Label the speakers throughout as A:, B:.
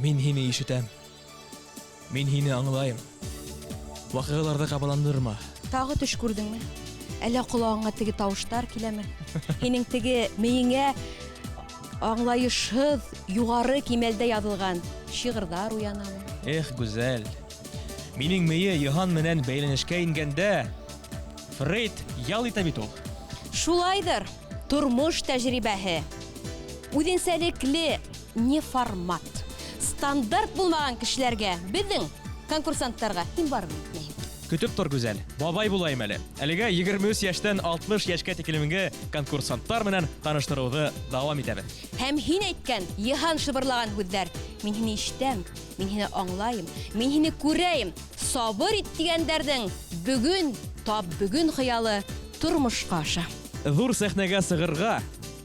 A: Мин һине ишетәм. Мин һине аңлайым. Вакыйгаларда кабаландырма.
B: Тағы төш күрдеңме? Әллә ҡолағыңа теге тауыштар киләме? Һинең теге мейеңә аңлайышһыҙ, юғары кимәлдә яҙылған шиғырҙар уянамы?
A: Эх, гүзәл. Минең мейе Йыһан менән бәйләнешкә ингәндә, Фрейд ял итә бит ул.
B: Шулайҙыр, тормош тәжрибәһе. Үҙенсәлекле не формат. Стандарт булмаған кешеләргә, беҙҙең конкурсанттарға һин барып етмәйһең.
A: Көтөп тор, гүзәл. Бабай булайым әле. Әлегә 23 яшьтән 60 яшькә тикелемге конкурсанттар менән таныштырыуҙы дауам итәбеҙ.
B: Һәм һин әйткән, Йыһан шыбырлаган һүҙҙәр. Мин һине ишетәм, мин һине аңлайым, мин һине күрәйем. Сабыр ит дигәндәрҙең бөгөн, тап бөгөн хыялы тормошҡа аша.
A: Ҙур сәхнәгә сығырға,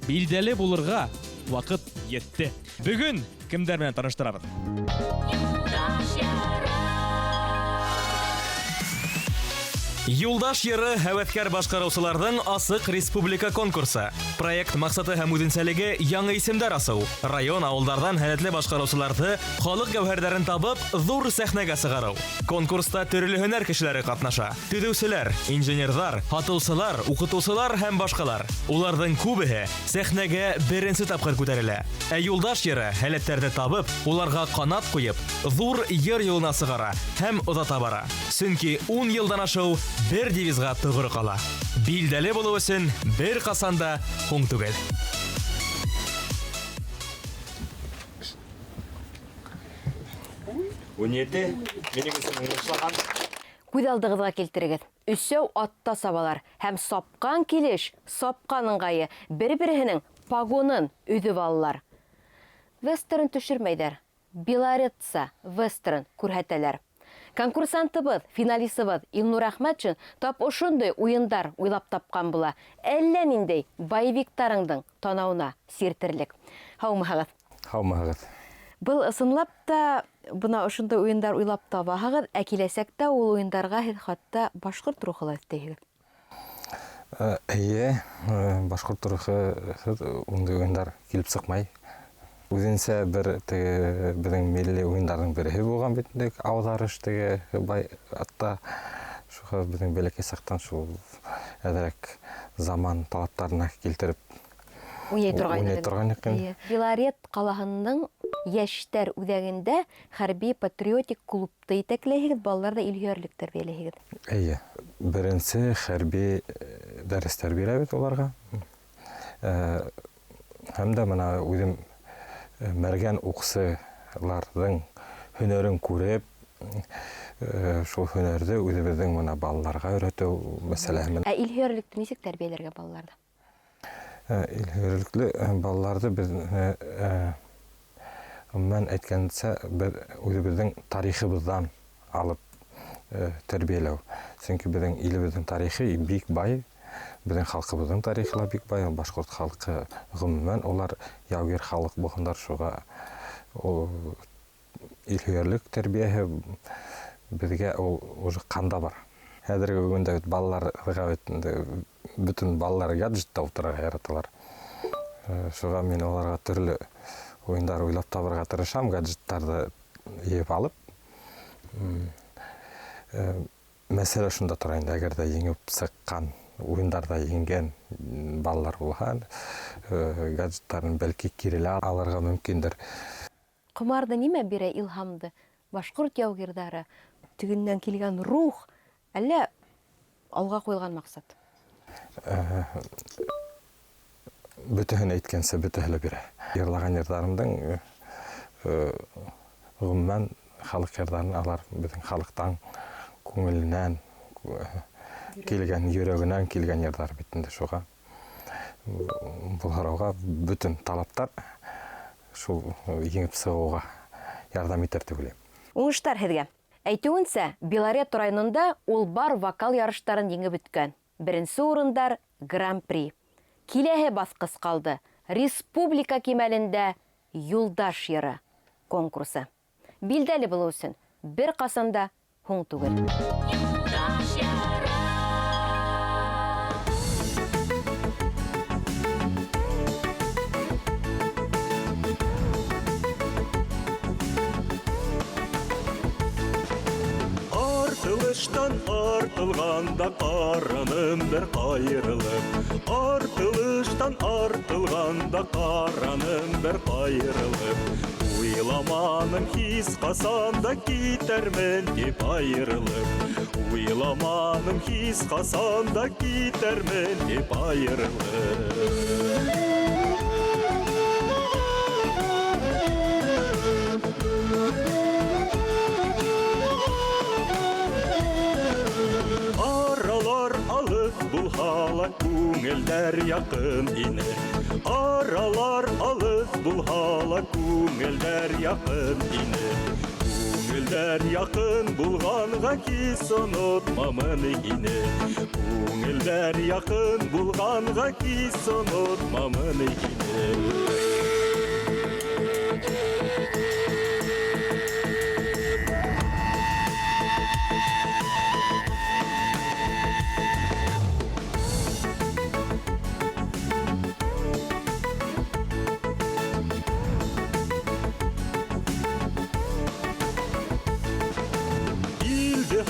A: билдәле булырға ваҡыт етте. Бөгөн кемдәр менән таныштырабыҙ? Юлдаш йыры һәвәҫкәр башҡарыусыларҙың асыҡ республика конкурсы. Проект маҡсаты һәм үҙенсәлеге яңы исемдәр асыу. Район, ауылдарҙан һәләтле башҡарыусыларҙы халыҡ гәүһәрҙәрен табып, ҙур сәхнәгә сығарыу. Конкурста төрлө һөнәр кешеләре ҡатнаша. Төҙөүселәр, инженерҙар, һатыусылар, уҡытыусылар һәм башҡалар. Уларҙың күбеһе сәхнәгә беренсе тапҡыр күтәрелә. Ә Юлдаш йыры һәләттәрҙе табып, уларға ҡанат ҡуйып, ҙур йыр юлына сығара һәм оҙата бара. Сөнки 10 йылдан ашыу бер девизға тоғры ҡала. Билдәле булыу өсөн бер ҡасанда һуң түгел.
B: Күҙ алдығыҙға килтерегеҙ. Өсәү атта сабалар һәм сапҡан килеш, сапҡан ыңғайы бер-береһенең погонын өҙөп алалар. Вестерн төшөрмәйҙәр. Белоретса вестерн күрһәтәләр. Конкурсантыбыҙ, финалисыбыҙ Илнур Әхмәтшин тап ошондай уйындар уйлап тапҡан була. Әллә ниндәй боевиктарыңдың танауына сиртерлек. Һаумыһығыҙ.
C: Һаумыһығыҙ.
B: Был ысынлап та бына ошондай уйындар уйлап табаһығыҙ, ә киләсәктә ул уйындарға һеҙ хатта башҡорт рухы өҫтәйһегеҙ.
C: Эйе, башҡорт рухы ундай уйындар килеп сыҡмай. Үҙенсә беҙҙең милли уйындарҙың береһе булған бит инде, ауҙарыш теге бай атта. Шуға беҙҙең бәләкәй саҡтан шул әҙерәк заман талаптарына килтереп
B: Уйнай
C: торған екен.
B: Белорет ҡалаһының йәштәр үҙәгендә хәрби патриотик клубты етәкләйһегеҙ, балаларҙа илһөйәрлек тәрбиәләйһегеҙ.
C: Эйе, беренсе хәрби дәрестәр бирәбеҙ уларға. Һәм дә мына үҙем мәргән уҡсыларҙың һөнәрен күреп, шул һөнәрҙе үҙебеҙҙең мына балаларға өйрәтеү мәсьәләһе.
B: Ә илһөйәрлекте нисек тәрбиәләргә балаларҙа?
C: Илһөйәрлекле балаларҙы беҙ мен әйткәнсә үҙебеҙҙең тарихыбыҙҙан алып тәрбиәләү. Сөнки беҙҙең илебеҙҙең тарихы бик бай. Беҙҙең халҡыбыҙҙың тарихы ла бик бай. Башҡорт халҡы ғөмүмән улар яугир халыҡ булһындар. Шуға илһөйәрлек тәрбиәһе беҙгә ул уже ҡанда бар. Хәҙерге көнгә балаларға бөтөн балалар гаджетта ултырырға яраталар. Шуға мин уларға төрлө уйындар уйлап табырға тырышам, гаджеттарҙы йыйып алып. Мәсьәлә шунда тора инде, әгәр дә еңеп сыҡҡан уйындарда еңгән балалар булһа, гаджеттарын бәлки кирелә алырға мөмкиндер.
B: Ҡомарҙы нимә бирә илһамды? Башҡорт яугирҙары, тегеннән килгән рух, әллә алға ҡуйылған маҡсат?
C: Бөтәһен әйткәнсә, бөтәһе лә бирә. Йырлаған йырҙарымдың ғөмүмән халыҡ йырҙарын алар беҙҙең халыҡтан күңеленән килгән, йөрәгенән килгән йырҙар бит инде. Шуға был һорауға бөтөн талаптар шул еңеп сығыуға ярҙам итер тип уйлайым.
B: Уңыштар һеҙгә. Әйтеүенсә, Белорет районында ул бар вокал ярыштарын еңеп бөткән. Беренсе урындар Гран-при. Киләһе баҫҡыс ҡалды. Республика кимәлендә Юлдаш йыры конкурсы. Билдәле булыу өсөн бер ҡасанда һуң түгел.
D: Артылыштан артылғанда қараным бір қайырылып. Артылыштан артылғанда қараным бір қайырылып. Уйламаным хис қасанда кетермен деп айырылып. Уйламаным хис қасанда кетермен деп айырылып. Аралар алыс булһала, күңелдәр якын ине. Аралар алыс булһала, күңелдәр якын ине. Күңелдәр якын булганга хис онытмамын ине. Күңелдәр якын булганга хис онытмамын ине.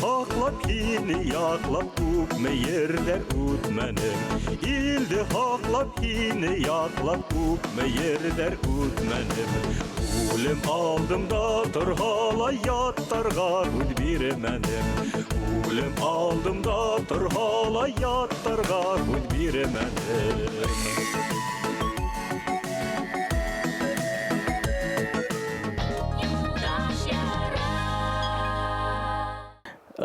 D: Haklap hini yaklap күпме yerler үтменім. Илді haklap hini yaklap күпме yerler үтменім. Өлім алдымда тұрғала яттарға үт беременім. Өлім алдымда тұрғала яттарға үт беременім.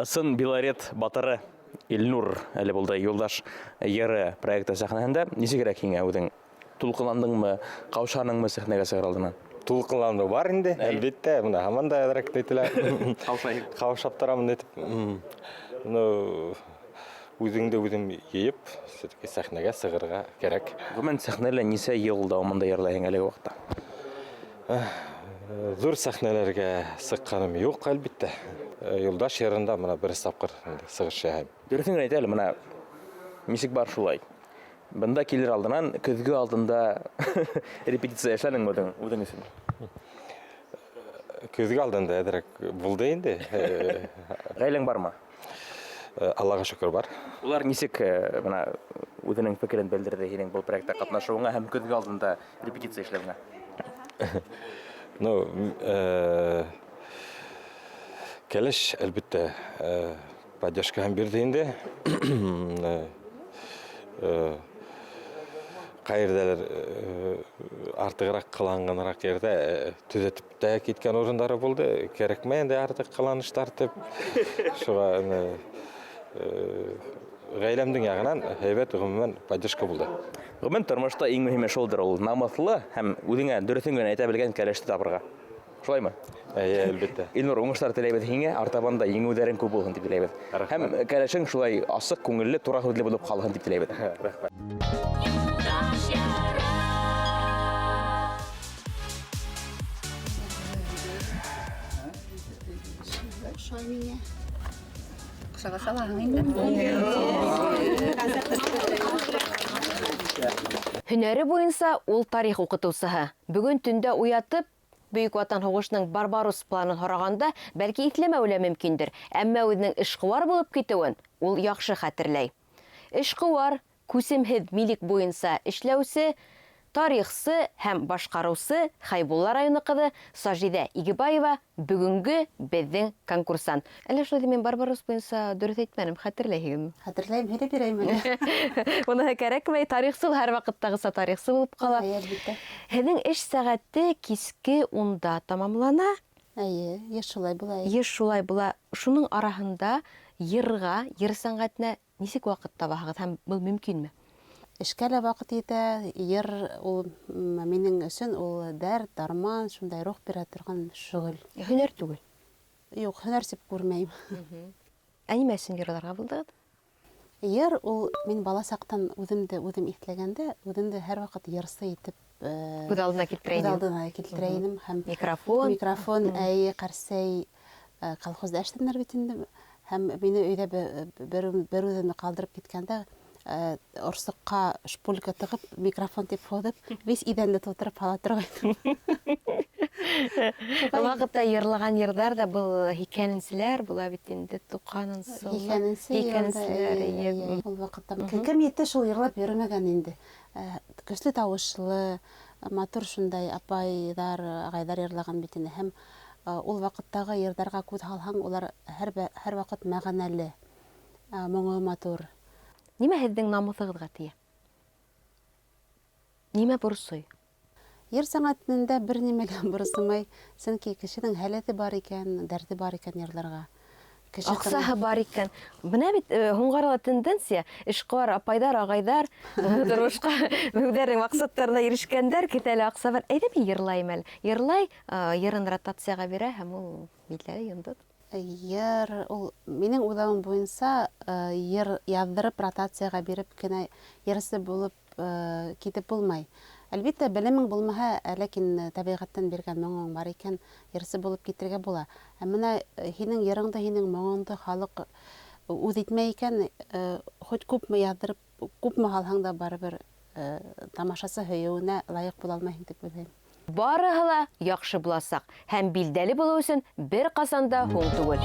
A: Сын Белорет батыры Илнур әле булды юлдаш йыры проекты сәхнәһендә. Нисегрәк һиңә үҙең тулҡынландыңмы, ҡаушаныңмы сәхнәгә сығыр алдынан?
C: Тулҡынланды бар инде, әлбиттә, мына һаман да әҙерәк әйтелә. Ҡаушап торамын әйтеп. Үҙеңде үҙем йыйып, сәхнәгә сығырға кәрәк.
A: Гомән сәхнәлә нисә йыл дауамында йырлайһың әлеге ваҡытта?
C: Зур сәхнәләргә сыҡҡаным юҡ, әлбиттә. Юлдаш йырында мына бер тапҡыр сығыш яһайым.
A: Дөрөҫөн әйт әле, мына нисек бар шулай? Бында килер алдынан көҙгө алдында репетиция эшләнеңме үҙең өсөн?
C: Көҙгө алдында әҙерәк булды инде.
A: Ғаиләң бармы?
C: Аллаға шөкөр бар.
A: Улар нисек мына үҙенең фекерен белдерҙе һинең был проектта ҡатнашыуыңа һәм көҙгө алдында репетиция эшләүеңә?
C: Кәлеш, әлбиттә, поддержкаһын бирҙе инде. Ҡайырҙалыр артығыраҡ ҡыланғаныраҡ ерҙә төҙәтеп тә киткән урындары булды. Кәрәкмәй инде артыҡ ҡыланыштар тип. Шуға ғаиләмдең яғынан һәйбәт ғөмүмән поддержка булды.
A: Ғөмүмән тормошта иң мөһиме шулдыр, ул намыҫлы һәм үҙеңә дөрөҫөн генә әйтә белгән кәләште табырға. Шулаймы?
C: Әлбиттә.
A: Илнур, уңыштар теләйбеҙ һиңә, артабанда еңеүҙәрең күп булһын дип теләйбеҙ. Һәм кәләшең шулай асыҡ күңелле, тура һүҙле булып ҡалһын дип теләйбеҙ. Рәхмәт.
B: Һөнәре буйынса ул тарих уҡытыусыһы. Бөгөн төндә уятып, Бөйөк Ватан һуғышының Барбарос планын һорағанда, бәлки иҫләмәү лә мөмкиндер. Әммә үҙенең эшҡыуар булып китеүен ул яҡшы хәтерләй. Эшҡыуар, күсемһеҙ милек буйынса эшләүсе, тарихсы һәм башҡарыусы Хәйбулла районы ҡыҙы Сажиҙә Игебаева бөгөнгө беҙҙең конкурсант. Әле шулай мин Барбарос буйынса дөрөҫ әйтмәнем, хәтерләйһегеҙме?
E: Хәтерләйем, һөйләп бирәйем.
B: Уныһы кәрәкмәй, тарихсы һәр ваҡыттағыса тарихсы булып ҡала. Һеҙҙең эш сәғәте киске 10-да тамамлана.
E: Әйе, йыш шулай була.
B: Йыш шулай була. Шуның араһында йырға, йыр сәнғәтенә нисек ваҡыт табаһығыҙ һәм был мөмкинме?
E: Эшкә лә ваҡыт етә, йыр ул минең өсөн ул дәрт, дарман, шундай рух бирә торған шөғөл.
B: Һөнәр түгел.
E: Юҡ, һөнәр тип күрмәйем.
B: Ә нимә өсөн йырларға булдығыҙ?
E: Йыр ул мин бала саҡтан үҙемде үҙем иҫләгәндә, үҙемде һәр ваҡыт йырсы итеп
B: Күҙ алдына килтерә
E: күҙ
B: инем.
E: алдына килтерә инем һәм
B: Микрофон,
E: әйе, ҡарсәй колхозда эшләнеләр бит инде. Һәм мине өйҙә бер үҙемде ҡалдырып киткәндә орсоҡҡа шпулька тығып, микрофон тип һуҙып, весь иҙәнде тултырып һала торғайным.
B: Вакытта йырлаган йырдар да был хикәненчеләр була бит инде 90-нчы
E: Ул вакытта кем итте шул йырлап йөрмәгән инде. Көчле тавышлы, матур шундай апайдар, агайдар йырлаган бит инде. Һәм ул вакыттагы йырдарга күз һалһаң, улар һәр вакыт мәгънәле, моңы матур.
B: Нимә һезнең намусыгызга тия? Нимә бурсый?
E: Йыр сәнгатендә бер нимәгә бурсымай, сөнки кешенең хәләте бар икән, дәрте бар икән йырларга.
B: Аксаһы бар икән. Менә бит һуңгарга тенденция, эшкуар апайдар, агайдар, тормышка үзләренең максаттарына ирешкәндәр, китәле акса бар. Әйдә би йырлайм әле. Йырлай, йырын ротацияга бирә һәм ул битләре йондыт.
E: Йыр, ул минең уйлавым буенча, йыр яздырып ротацияга биреп кенә йырсы булып китеп булмай. Әлбәттә, белемең булмаһа, ләкин табигатьтән биргән моңың бар икән, йырсы булып китергә була. Ә менә һинең йырыңды, һинең моңыңды халык үз итмәй икән, хоть күпме яздырып, күпме һалһаң да барыбер тамашасы һөюенә лайык була алмаһың дип уйлыйм.
B: Барыһы ла яхшы буласак һәм билдәле булу өчен бер касанда һуң түгел.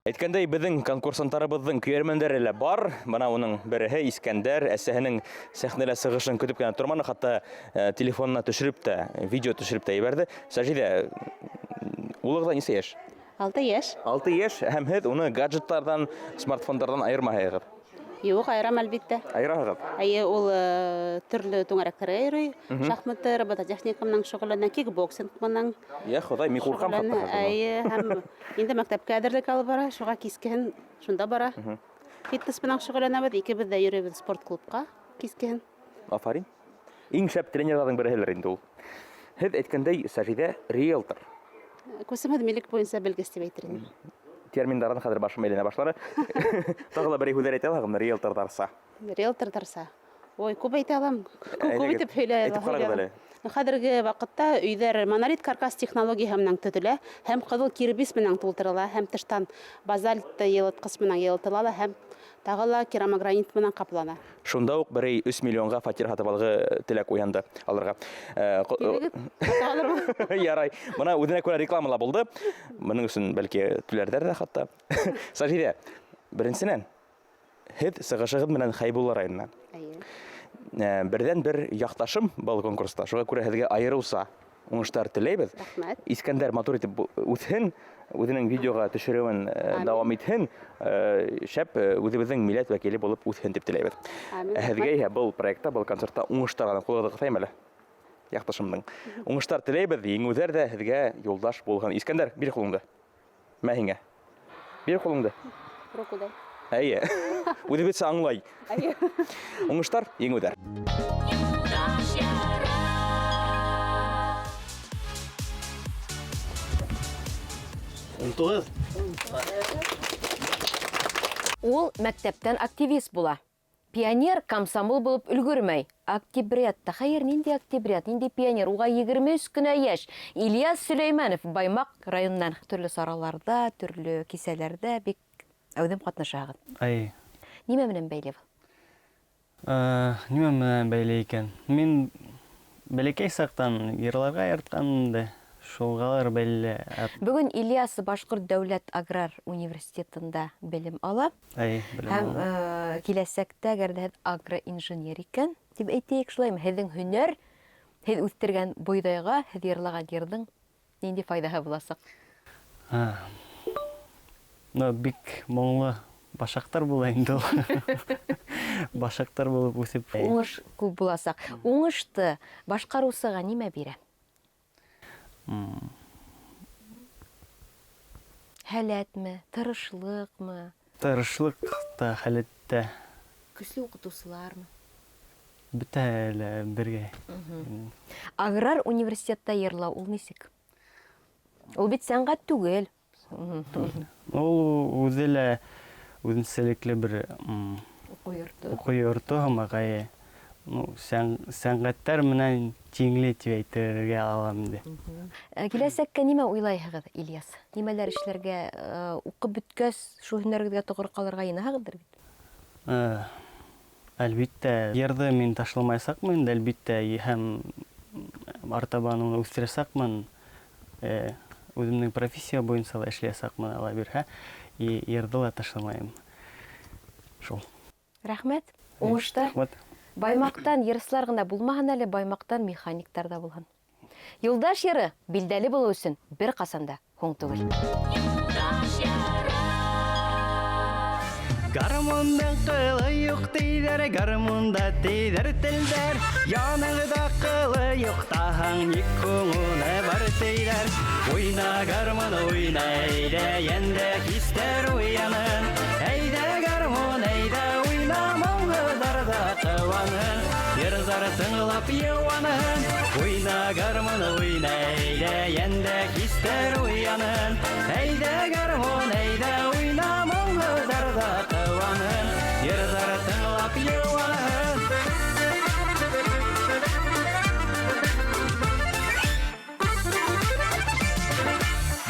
A: Әйткәндәй, безнең конкурсанттарыбызның көйәрмәннәре лә бар. Бана уның береһе Искәндәр, әсәһенең сәхнәлә сыгышын көтеп кенә торманы, хатта телефонына төшереп тә, видео төшереп тә ебәрде. Саҗидә, улыгызда нисә яшь?
E: 6 яшь.
A: 6 яшь, һәм һез уны гаджеттардан, смартфондардан айырмаһыгыз.
E: Юк, айрам әлбәттә.
A: Айыраһыгыз.
E: Ул төрле түңәрәкләр йөрөй, шахматы, робототехника менән шөгыльләнә, кикбоксинг менән.
A: Я Ходай, мин куркам хатта.
E: Һәм инде мәктәпкә әзерлек алып бара, шуңа кискен шунда бара. Фитнес менән шөгыльләнәбез, икебез дә йөрөйбез спорт клубка кискен.
A: Афарин. Иң шәп тренерларның береһелер инде ул. Һез әйткәндәй, Саҗидә риэлтор.
E: Күсемһеҙ милек буенча белгес дип әйтермен.
A: Терминдардан хәзер башыма әйләнә башлары. Тагы ла бер һүзләр әйтә алам, риэлтордарса.
E: Риэлтордарса. Ой, күп әйтә алам. Күп итеп һөйләй.
A: Әйтеп карагыз әле.
E: Хәзерге вакытта өйҙәр монолит каркас технологияһы менән төҙөлә, һәм ҡыҙыл кирбис менән тултырыла, һәм тыштан базальт йылытҡыс менән йылытыла ла, һәм тағы ла керамогранит менән ҡаплана.
A: Шунда уҡ берәй 3 миллионға фатир һатып алғы теләк уянды алырға. Ярай. Бына үҙенә күрә рекламала булды. Бының өсөн бәлки түләрҙәр ҙә хатта. Саҗидә, беренсенән, һеҙ сығышығыҙ менән Хәйбулла районынан. Берҙән бер яҡташым был конкурста. Шуға күрә һеҙгә айырыуса уңыштар теләйбеҙ.
E: Рәхмәт.
A: Искәндәр матур итеп үҫһен, үҙенең видеоға төшөрөүен дауам итһен, шәп үҙебеҙҙең милләт вәкиле булып үҫһен дип теләйбеҙ. Һеҙгә иһә был проектта, был концертта уңыштарҙан ҡулығыҙҙы ҡыҫайым әле. Яҡташымдың. Уңыштар теләйбеҙ, еңеүҙәр ҙә һеҙгә юлдаш булһын. Искәндәр, бир ҡулыңды. Мә һиңә. Бир ҡулыңды.
E: Рокудай.
A: Әйе. Үҙебеҙсә аңлай. Уңыштар, еңеүҙәр.
F: 19.
B: Ул мәктәптән активист була. Пионер комсомол булып өлгөрмәй. Октябрятта, хәер, нинди октябрят, нинди пионер, уға 23 кенә яшь. Ильяс Сөләйманов Баймак районынан төрле сараларда, төрле кисәләрдә бик әүдем катнашагыз.
F: Ай.
B: Нимә менән бәйле бу?
F: Нимә менән бәйле икән? Мин бәләкәй саҡтан йырларға яртканды. Шулгалар бәйле.
B: Бүген Ильяс Башҡорт дәүләт аграр университетында белем ала.
F: Ай,
B: Һәм киләсәктә гәрдә агроинженер икән, дип әйтәйек шулаймы? Һеҙҙең һөнәр, һеҙ үҫтергән бойҙайға, һеҙ йырлаган йырҙың нинди файҙаһы буласаҡ?
F: Бик моңлы башаҡтар була инде ул. Башаҡтар булып үсеп.
B: Уңыш күп буласаҡ. Уңышты башҡарыусыға нимә бирә? Һәләтме, тырышлыҡмы?
F: Тырышлыҡ та, хәләт тә.
B: Көслө уҡытыусылармы?
F: Бөтә лә бергә.
B: Аграр университетта йырлау ул нисек? Ул бит сәнғәт түгел.
F: Ул үҙе лә үҙенсәлекле бер уҡыу йорто һымаҡайы. Сәнғәттәр менән тиңле тип әйтергә алам инде.
B: Киләсәккә нимә уйлайһығыҙ, Ильяс? Нимәләр эшләргә, уҡып бөткәс, шул һөнәрегеҙгә тоғро ҡалырға йынаһығыҙҙыр бит?
F: Әлбиттә, йырҙы мин ташламаясаҡмын, әлбиттә, һәм артабан уны үҫтерәсәкмен. Үҙемнең профессия буйынса ла эшләйәсәкмен, ала бирһә, йырҙы ла ташламайым. Шул.
B: Рәхмәт. Уңыштар. Баймаҡтан йырсылар ғына булмаһын әле, Баймаҡтан механиктар да булһын. Юлдаш йыры билдәле булыу өсөн бер ҡасанда һуң түгел.
F: Гармундан ҡылы юҡ тейҙәр, гармунда тейҙәр телдәр. Яныңда ҡылы юҡ таһаң, ник һуңына бар тейҙәр. Уйна гармун, уйна, әйҙә, йәндә хистәр уянын. Әйҙә гармун, әйҙә, уйна, моңғоҙҙарҙа ҡыуанын. Йырҙар тыңлап йыуанын. Уйна гармун, уйна, әйҙә, йәндә хистәр уянын. Әйҙә гармун, әйҙә, уйна, моңғоҙҙарҙа ҡыуанын. Йырҙар тыңлап йыуанын.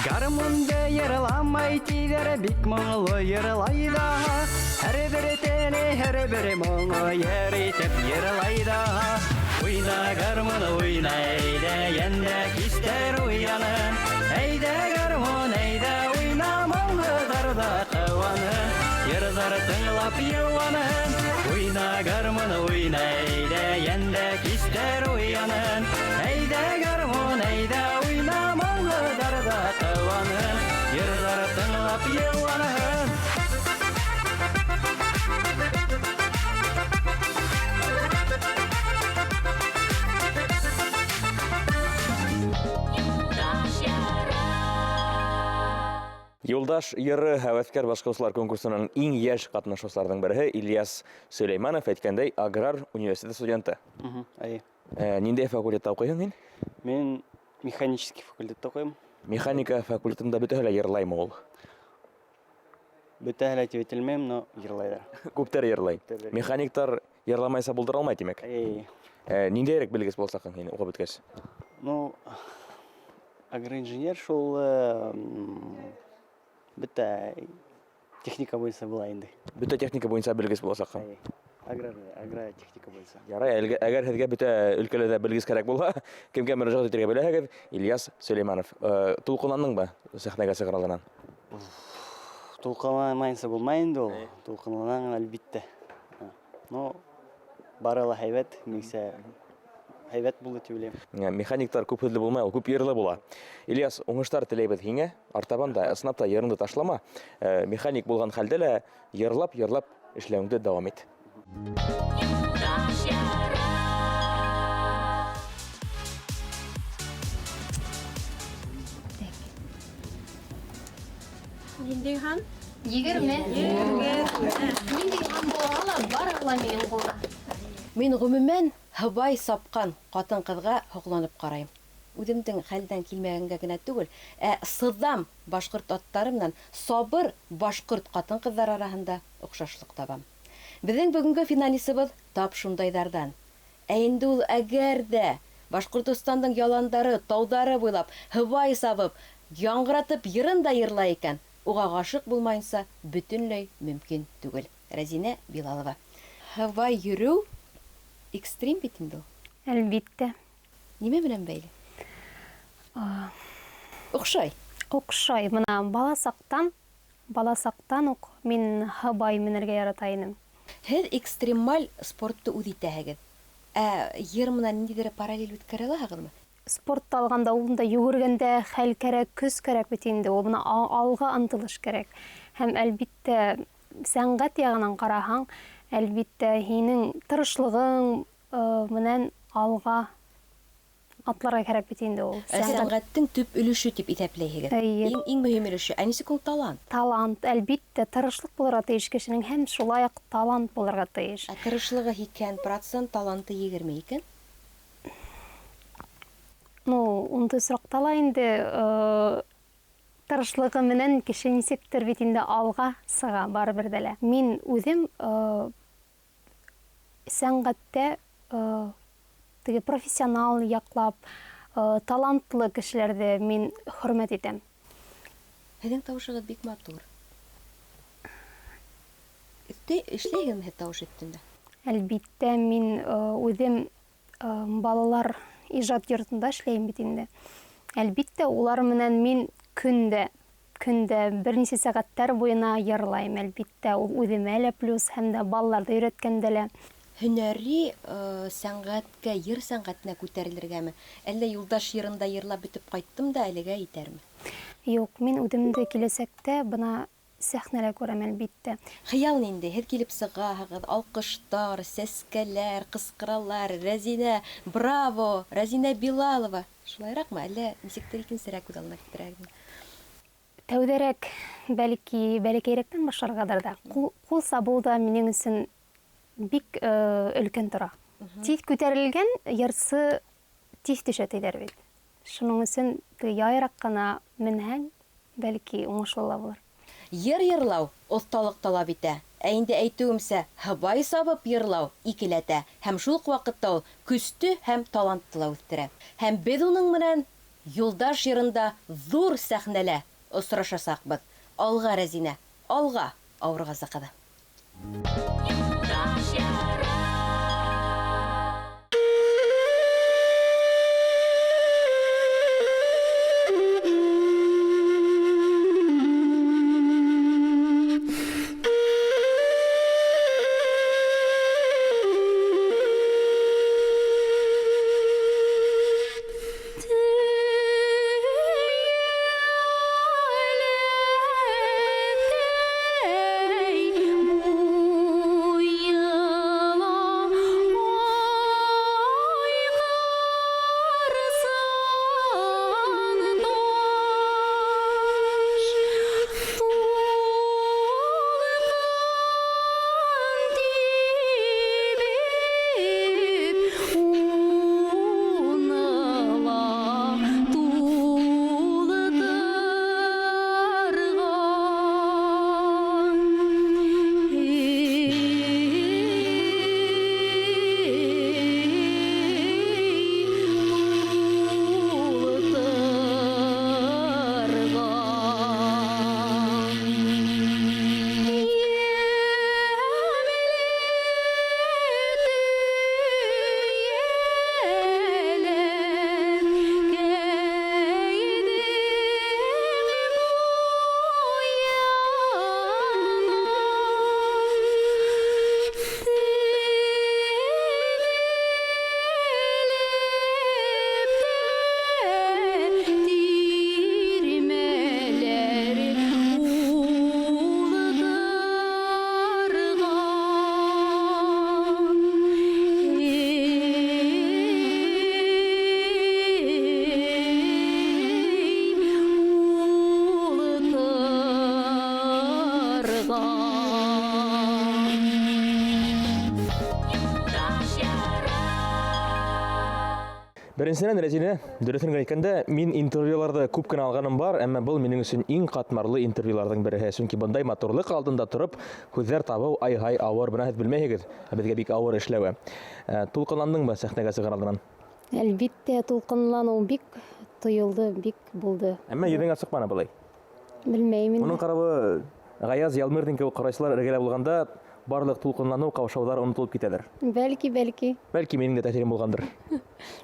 F: Гармунда йырламай тиҙәр, бик моңло йырлай ҙаһа. Һәр бер теле, һәр бер моңо йыр итеп йырлай ҙаһа. Уйна гармун, уйна, әйҙә, йәндә хистәр уянын. Әйҙә гармун, әйҙә, уйна, моңғоҙҙарҙа ҡыуанын. Йырҙар тыңлап йыуанын. Уйна гармун, уйна, әйҙә, йәндә хистәр уянын. Әйҙә гармун, әйҙә, уйна, моңғоҙҙарҙа ҡыуанын. Йырҙар тыңлап йыуанын.
A: Юлдаш йыры һәвәҫкәр башҡарыусылар конкурсының иң йәш ҡатнашыусыларҙың береһе Ильяс Сөләйманов, әйткәндәй, аграр университеты студенты. Ниндәй факультетта уҡыйһың һин?
F: Мин механический факультетта уҡыйым.
A: Механика факультетында бөтәһе лә йырлаймы ул?
F: Бөтәһе лә тип әйтелмәйем, но йырлайҙар.
A: Күптәр йырлай. Механиктар йырламайса булдыра алмай, тимәк. Ниндәйерәк белгес буласаҡһың һин уҡып бөткәс?
F: Агроинженер шул бөтә техника буйынса була инде.
A: Бөтә техника буйынса белгес буласаҡһың.
F: Аграр техника буйынса.
A: Ярай, әгәр һеҙгә бөтә өлкәләрҙә белгес кәрәк булһа, кемгә мөрәжәғәт итергә беләһегеҙ? Ильяс Сөләйманов. Тулҡынланыңмы сәхнәгә сығыр алдынан?
F: Тулҡынламайынса булмай инде ул. Тулҡынланаң әлбиттә. Но бары ла һәйбәт, минеңсә һәйбәт булды тип уйлайым.
A: Механиктар күп һүҙле булмай, ул күп йырлы була. Ильяс, уңыштар теләйбеҙ һиңә. Артабан да ысынлап та йырыңды ташлама. Механик булған хәлдә лә йырлап эшләүеңде дауам ит.
G: Ниндәй хан?
B: 20. Ниндәй хан булһа барыһы минең ҡулда. Мин ғөмүмән һыбай сапҡан ҡатын-ҡыҙға һоҡланып ҡарайым. үҙемдең хәлдән килмәгәнгә генә түгел, сыҙам башҡорт аттары менән сабыр башҡорт ҡатын-ҡыҙҙар араһында оҡшашлык табам. Беҙҙең бөгөнгө финалистыбыҙ тап шундайҙарҙан. Ә инде ул әгәр дә Башҡортостандың яландары, тауҙары буйлап, һыбай сабып, яңғыратып йырын да йырлай икән, уға ғашиҡ булмайынса бөтөнләй мөмкин түгел. Рәзинә Билалова. Һыбай йөрөү экстрим бит инде ул.
G: Әлбиттә.
B: Нимә менән бәйле? Оҡшай.
G: Оҡшай. Бына баласаҡтан уҡ мин һыбай менергә ярата инем.
B: Һеҙ экстремаль спортты үҙ итәһегеҙ. Йыр менән ниндәйҙер параллель үткәрә алаһығыҙмы?
G: Спортта алғанда, ул да йүгергәндә хәл кәрәк, көс кәрәк бит инде. Ул бына алға ынтылыш кәрәк. Һәм әлбиттә сәнғәт яғынан ҡараһаң, әлбиттә һинең тырышлығың менән алға атларға кәрәк бит инде ул.
B: Сәнғәттең төп өлөшө тип иҫәпләйһегеҙ. Иң мөһим өлөшө. Ә нисек ул талант?
G: Талант, әлбиттә, тырышлык булырға тейеш кешенең, һәм шулай уҡ талант булырға тейеш.
B: Тырышлығы 80%, таланты 20 икән?
G: Ундай осраҡта ла инде тырышлығы менән кеше нисектер бит инде алға сыға барыбер дә лә. Мин үҙем сәнғәттә теге профессионал яҡлап, талантлы кешеләрҙе мин хөрмәт итәм.
B: Һеҙҙең тауышығыҙ бик матур. Эшләйһегеҙме һеҙ тауыш өҫтөндә?
G: Әлбиттә, мин үҙем балалар ижад йортонда эшләйем бит инде. Әлбиттә, улар менән мин көндә бер нисә сәғәттәр буйына йырлайым. Әлбиттә, ул үҙемә лә плюс, һәм дә балаларҙы өйрәткәндә лә.
B: Һөнәри сәнғәткә, йыр сәнғәтенә күтәрелергәме? Әллә Юлдаш йырында йырлап бөтөп ҡайттым да әлегә итәрме?
G: Юҡ, мин үҙемде киләсәктә бына сәхнәлә күрәм, әлбиттә.
B: Хыял нинди? Һеҙ килеп сығаһығыҙ, алҡыштар, сәскәләр, ҡысҡыралар, Рәзинә, браво, Рәзинә Билалова. Шулайыраҡмы? Әллә нисектер икенсерәк күҙ алдына килтерәһегеҙме?
G: Тәүҙәрәк, бәләкәйерәктән башларғадыр да. Ҡул сабыу да минең өсөн бик өлкән тора. Тиҙ күтәрелгән йырсы тиҙ төшә тиҙәр бит. Шуның өсөн яйыраҡ ҡына менһәң, бәлки уңышлы ла булыр.
B: Йыр йырлау оҫталыҡ талап итә. Ә инде әйтеүемсә, һыбай сабып йырлау икеләтә. Һәм шул уҡ ваҡытта ул көстө һәм талантты ла үҫтерә. Һәм беҙ уның менән Юлдаш йырында ҙур сәхнәлә осрашасаҡбыҙ. Алға, Рәзинә, алға, ауырғазы ҡыҙы.
A: Беренчедән, Рәзинә, дөресен әйткәндә, мин интервьюларда күп кенә алганым бар, әмма был минең өчен иң катмарлы интервьюларның бере. Чөнки бындай матурлык алдында торып, һүзләр табу ай-һай авыр, бына һез белмәйсегез, безгә бик авыр эшләве. Тулкынландыңмы сәхнәгә чыгар алдыннан?
G: Әлбиттә, тулкынлану бик тоелды, бик булды.
A: Әмма йөзеңә сыкманы булай.
G: Белмәймен.
A: Уның каравы, Гаяз Ялмырдин кебек караучылар эргәлә булганда, барлык тулкынлану, каушаулар онытылып китәләр.
G: Бәлки.
A: Бәлки минең дә тәсирем булгандыр.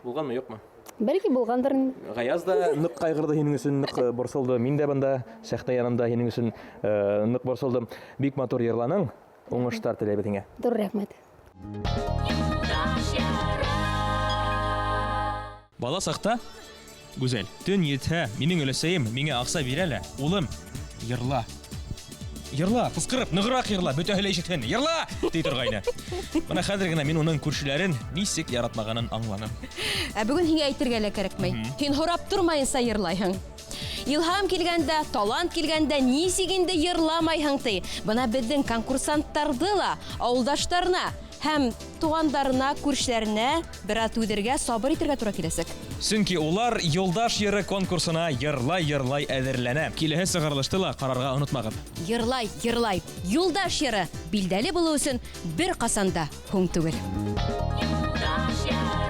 A: Булганмы, юкмы?
G: Бәлки булгандыр.
A: Гаяз да нык кайгырды һинең өчен, нык борсылды. Мин дә бында сәхнә янында һинең өчен нык борсылдым. Бик матур йырланың. Уңыштар теләйбез һиңә.
G: Dur, рәхмәт.
A: Бала сакта, гүзәл. Төн етһә, минең өләсәем миңа акса бирәлә. Улым, йырла. Йырла, кызкырып, ныграк йырла, бөтәһе лә ишетһен. Йырла! Ди торгайны. Менә хәзер генә мин уның күршеләрен нисек яратмаганын аңланым.
B: Бүген һиңә әйтергә лә кәрәкмәй. Һин һорап тормайынса йырлайһың. Илһам килгәндә, талант килгәндә нисек инде йырламайһың ти? Бына безнең конкурсанттарны ла, авылдашларына һәм тугандарына, күршеләренә бер үдергә, сабыр итәргә туры киләсәк.
A: Чөнки улар Юлдаш йыры конкурсына йырлай әзерләнә. Киләһе сыгырылышты ла карарга онытмагыз.
B: Йырлай. Юлдаш йыры билдәле булу өчен бер касанда һуң түгел.
H: Юлдаш йыры